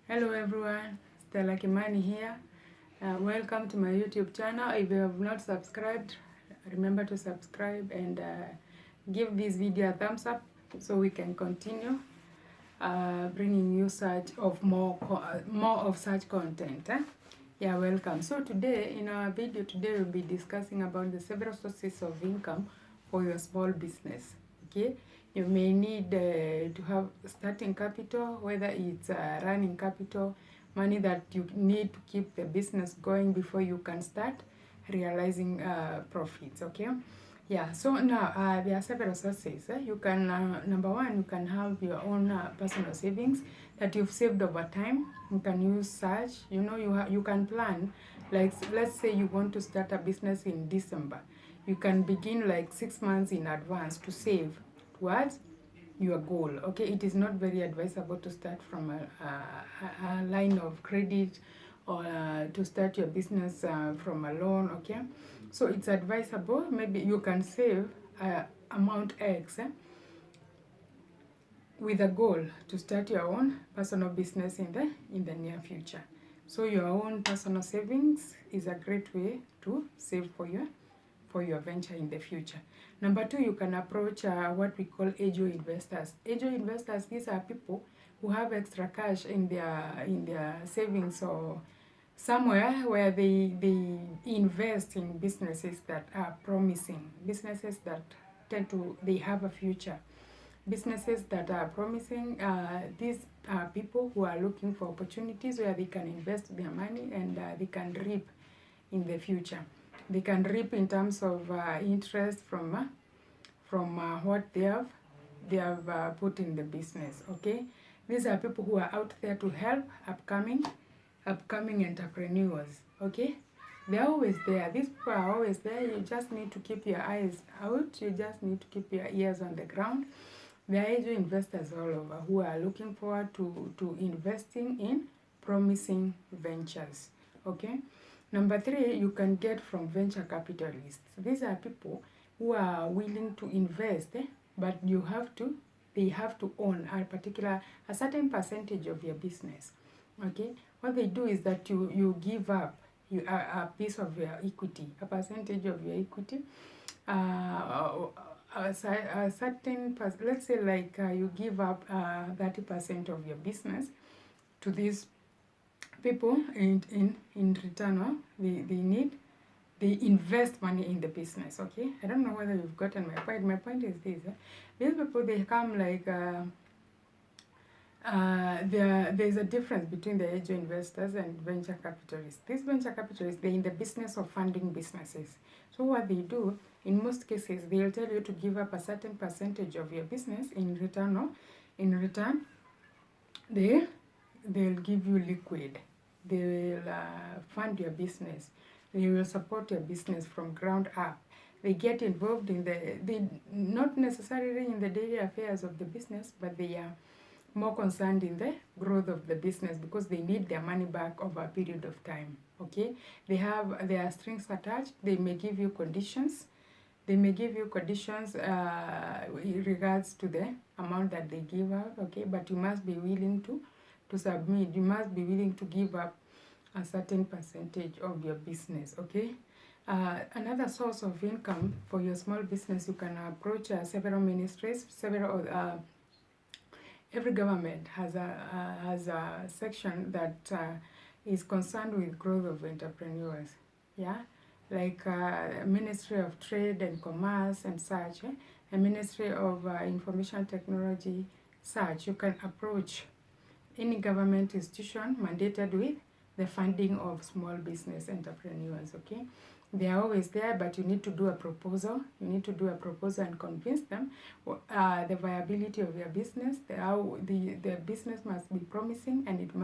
Hello everyone, Stella Kimani here. Welcome to my YouTube channel. If you have not subscribed, remember to subscribe and give this video a thumbs up so we can continue bringing you more of such content. Yeah, welcome. So today, in our video today, we'll be discussing about the several sources of income for your small business. Okay, you may need to have starting capital, whether it's running capital, money that you need to keep the business going before you can start realizing profits. Okay, yeah, so now there are several sources. You can number one, you can have your own personal savings that you've saved over time. You can use such, you can plan, like let's say you want to start a business in December. You can begin like 6 months in advance to save towards your goal. Okay, it is not very advisable to start from a line of credit or to start your business from a loan. Okay, so it's advisable, maybe you can save amount X with a goal to start your own personal business in the near future. So your own personal savings is a great way to save for your venture in the future. Number two, you can approach what we call angel investors. Angel investors, these are people who have extra cash in their savings or somewhere where they invest in businesses that are promising, businesses that they have a future, businesses that are promising. These are people who are looking for opportunities where they can invest their money and they can reap in the future. They can reap in terms of interest from what they have put in the business. Okay, these are people who are out there to help upcoming entrepreneurs. Okay, they're always there. These people are always there. You just need to keep your eyes out. You just need to keep your ears on the ground. There are angel investors all over who are looking forward to investing in promising ventures. Okay. Number three, you can get from venture capitalists. These are people who are willing to invest, but they have to own a certain percentage of your business. Okay, what they do is that you give up a piece of your equity, a percentage of your equity, a certain let's say like you give up 30% of your business to these people, in return they invest money in the business. Okay, I don't know whether you've gotten my point. My point is this: these people, they come like there's a difference between the angel investors and venture capitalists. These venture capitalists, they're in the business of funding businesses. So what they do, in most cases, they'll tell you to give up a certain percentage of your business in return. They'll give you liquid. They will fund your business. They will support your business from ground up. They get involved they not necessarily in the daily affairs of the business, but they are more concerned in the growth of the business because they need their money back over a period of time. Okay, there are strings attached. They may give you conditions. In regards to the amount that they give out. Okay, but you must be willing to submit. You must be willing to give up a certain percentage of your business. Okay. Another source of income for your small business, you can approach several ministries. Every government has a section that is concerned with growth of entrepreneurs. Yeah, like Ministry of Trade and Commerce and such, a Ministry of Information Technology, such. You can approach any government institution mandated with the funding of small business entrepreneurs. Okay, they are always there, but you need to do a proposal. You need to do a proposal and convince them the viability of your business. The business must be promising, and it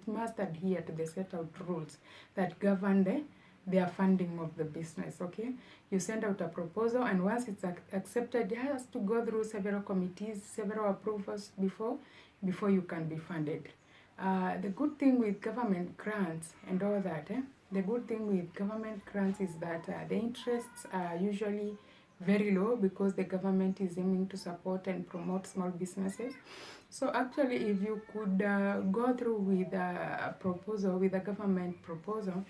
must adhere to the set out rules that govern their funding of the business. Okay, you send out a proposal, and once it's accepted, it has to go through several committees, several approvals before you can be funded. The good thing with government grants and all that, the good thing with government grants is that the interests are usually very low because the government is aiming to support and promote small businesses. So actually, if you could go through with a proposal, with a government proposal,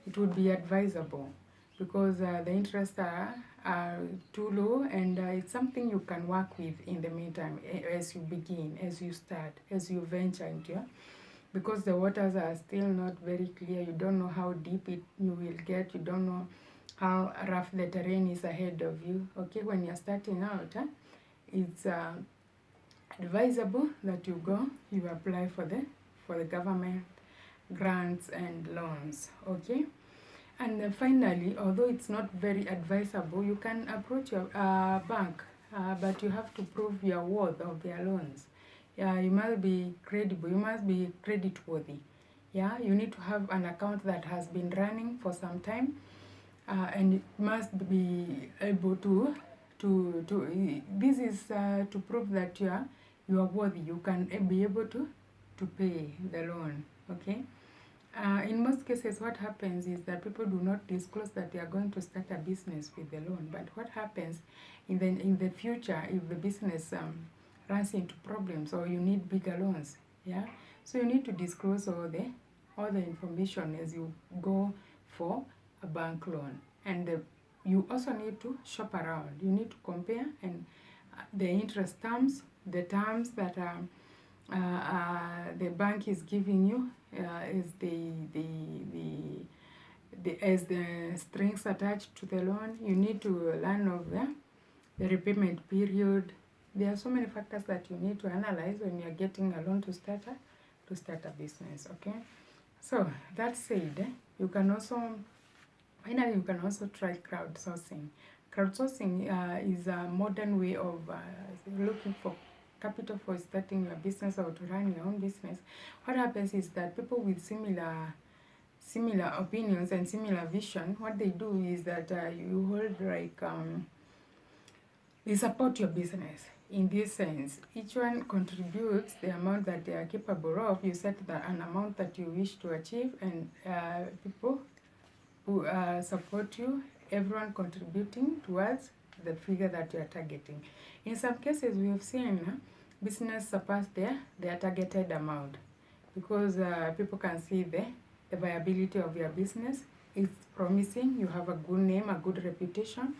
it would be advisable because the interests are too low, and it's something you can work with in the meantime as you begin, as you start, as you venture into it. Because the waters are still not very clear. You don't know how deep you will get. You don't know how rough the terrain is ahead of you. Okay, when you're starting out, it's advisable that you apply for the government grants and loans. Okay, and finally, although it's not very advisable, you can approach your bank, but you have to prove your worth of their loans. Yeah, you must be credible. You must be credit worthy. Yeah, you need to have an account that has been running for some time, and it must be able to this is to prove that you are worthy. You can be able to pay the loan. Okay. In most cases, what happens is that people do not disclose that they are going to start a business with the loan. But what happens in the future if the business runs into problems or you need bigger loans? Yeah, so you need to disclose all the information as you go for a bank loan, and you also need to shop around. You need to compare and the interest terms, the terms that the bank is giving you is as the strings attached to the loan. You need to learn of the repayment period. There are so many factors that you need to analyze when you are getting a loan to start a business. Okay, so that said, you can also try crowdsourcing. Crowdsourcing is a modern way of looking for capital for starting your business or to run your own business. What happens is that people with similar opinions and similar vision, what they do is that you hold like they support your business in this sense. Each one contributes the amount that they are capable of. You set an amount that you wish to achieve, and people who support you, everyone contributing towards the figure that you are targeting. In some cases, we have seen business surpass their targeted amount because people can see the viability of your business. It's promising. You have a good name, a good reputation.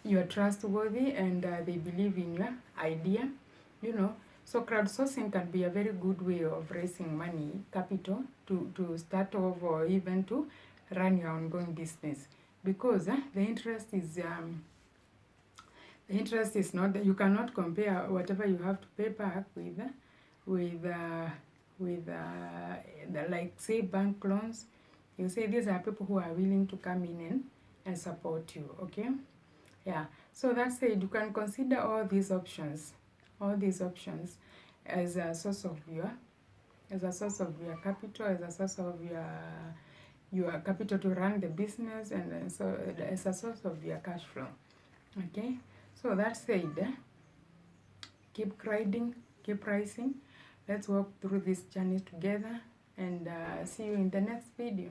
You are trustworthy, and they believe in your idea. So crowdsourcing can be a very good way of raising money, capital, to start off or even to run your ongoing business, because the interest is not that you cannot compare whatever you have to pay back with the, like, say, bank loans. You say these are people who are willing to come in and support you. Okay, yeah. So that's it. You can consider all these options as a source of your capital, as a source of your capital to run the business, and so as a source of your cash flow. Okay, so that said, keep grinding, keep rising. Let's walk through this journey together, and see you in the next video.